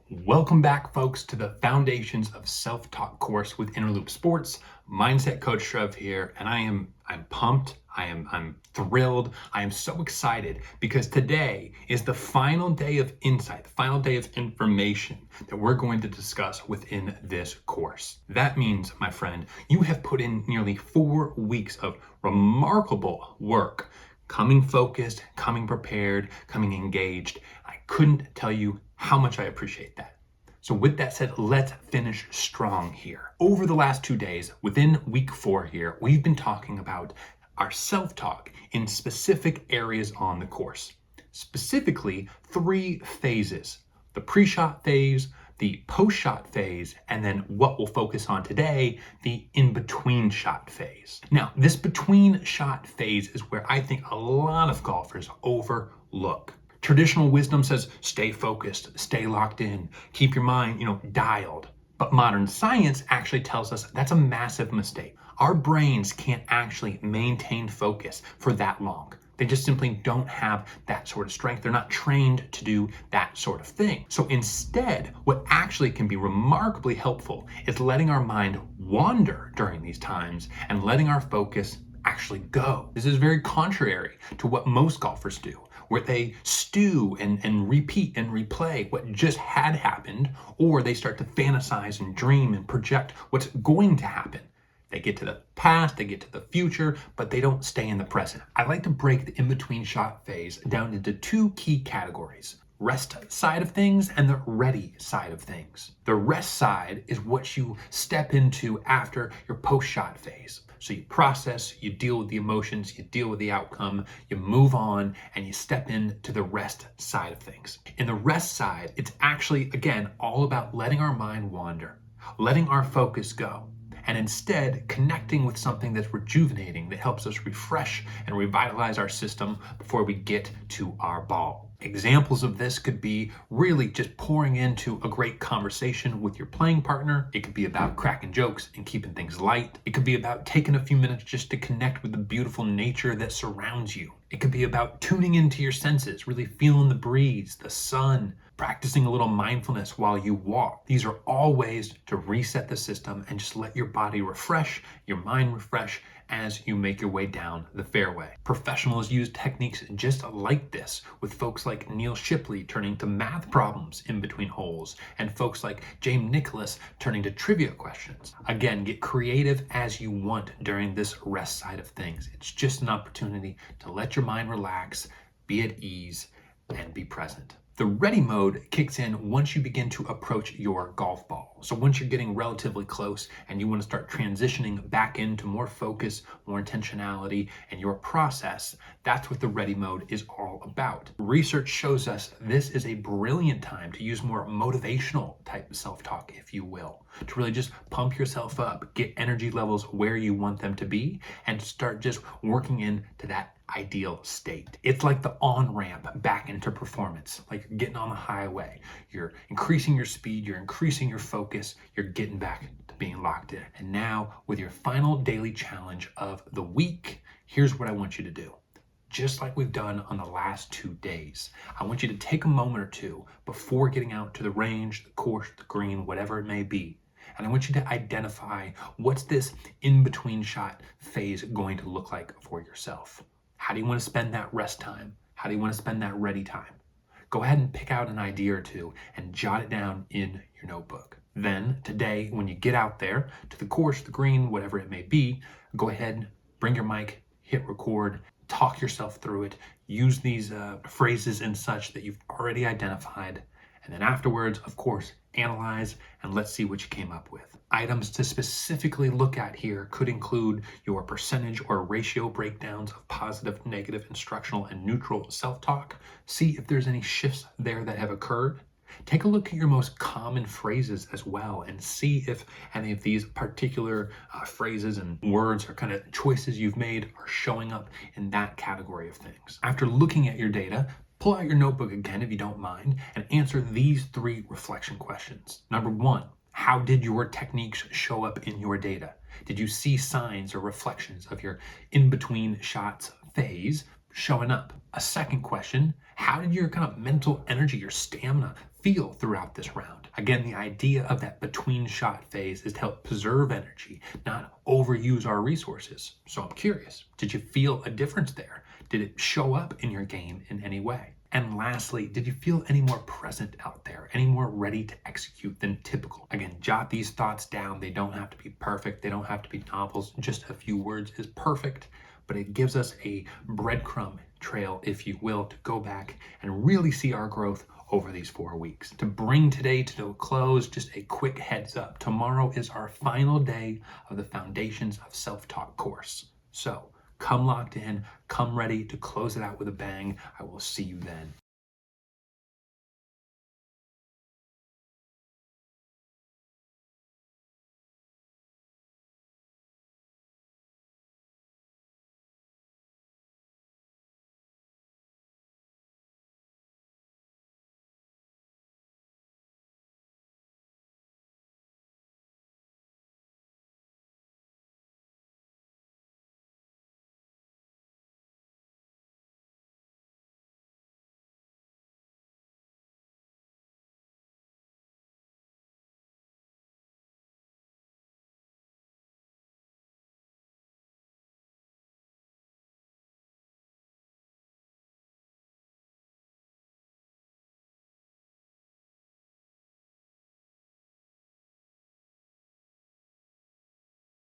Welcome back, folks, to the Foundations of Self-Talk course with InnerLoop Sports. Mindset Coach Trev here, and I'm pumped. I'm thrilled. I am so excited because today is the final day of insight, the final day of information that we're going to discuss within this course. That means, my friend, you have put in nearly 4 weeks of remarkable work, coming focused, coming prepared, coming engaged. I couldn't tell you how much I appreciate that. So with that said, let's finish strong here. Over the last 2 days, within week 4 here, we've been talking about our self-talk in specific areas on the course. Specifically, 3 phases: the pre-shot phase, the post-shot phase, and then what we'll focus on today, the in-between shot phase. Now, this between shot phase is where I think a lot of golfers overlook. Traditional wisdom says, stay focused, stay locked in, keep your mind, dialed. But modern science actually tells us that's a massive mistake. Our brains can't actually maintain focus for that long. They just simply don't have that sort of strength. They're not trained to do that sort of thing. So instead, what actually can be remarkably helpful is letting our mind wander during these times and letting our focus actually go. This is very contrary to what most golfers do, where they stew and repeat and replay what just had happened, or they start to fantasize and dream and project what's going to happen. They get to the past, they get to the future, but they don't stay in the present. I like to break the in-between shot phase down into 2 key categories: rest side of things and the ready side of things. The rest side is what you step into after your post-shot phase. So you process, you deal with the emotions, you deal with the outcome, you move on, and you step into the rest side of things. In the rest side, it's actually, again, all about letting our mind wander, letting our focus go, and instead connecting with something that's rejuvenating, that helps us refresh and revitalize our system before we get to our ball. Examples of this could be really just pouring into a great conversation with your playing partner. It could be about cracking jokes and keeping things light. It could be about taking a few minutes just to connect with the beautiful nature that surrounds you. It could be about tuning into your senses, really feeling the breeze, the sun, practicing a little mindfulness while you walk. These are all ways to reset the system and just let your body refresh, your mind refresh, as you make your way down the fairway. Professionals use techniques just like this, with folks like Neil Shipley turning to math problems in between holes, and folks like James Nicholas turning to trivia questions. Again, get creative as you want during this rest side of things. It's just an opportunity to let your mind relax, be at ease, and be present. The ready mode kicks in once you begin to approach your golf ball. So once you're getting relatively close and you want to start transitioning back into more focus, more intentionality, and your process, that's what the ready mode is all about. Research shows us this is a brilliant time to use more motivational type of self-talk, if you will, to really just pump yourself up, get energy levels where you want them to be, and start just working into that ideal state. It's like the on-ramp back into performance, like you're getting on the highway. You're increasing your speed, you're increasing your focus, you're getting back to being locked in. And now, with your final daily challenge of the week, here's what I want you to do. Just like we've done on the last 2 days, I want you to take a moment or two before getting out to the range, the course, the green, whatever it may be. And I want you to identify what's this in-between shot phase going to look like for yourself. How do you want to spend that rest time? How do you want to spend that ready time? Go ahead and pick out an idea or two and jot it down in your notebook. Then today, when you get out there to the course, the green, whatever it may be, go ahead, bring your mic, hit record, talk yourself through it, use these phrases and such that you've already identified. And then afterwards, of course, analyze and let's see what you came up with. Items to specifically look at here could include your percentage or ratio breakdowns of positive, negative, instructional, and neutral self-talk. See if there's any shifts there that have occurred. Take a look at your most common phrases as well and see if any of these particular phrases and words or kind of choices you've made are showing up in that category of things. After looking at your data, pull out your notebook again if you don't mind and answer these 3 reflection questions. Number 1, how did your techniques show up in your data? Did you see signs or reflections of your in-between shots phase showing up? A second question, how did your kind of mental energy, your stamina feel throughout this round? Again, the idea of that between shot phase is to help preserve energy, not overuse our resources. So I'm curious, did you feel a difference there? Did it show up in your game in any way? And lastly, did you feel any more present out there, any more ready to execute than typical? Again, jot these thoughts down. They don't have to be perfect. They don't have to be novels. Just a few words is perfect, but it gives us a breadcrumb trail, if you will, to go back and really see our growth over these 4 weeks. To bring today to a close, just a quick heads up. Tomorrow is our final day of the Foundations of Self-Talk course. So come locked in, come ready to close it out with a bang. I will see you then.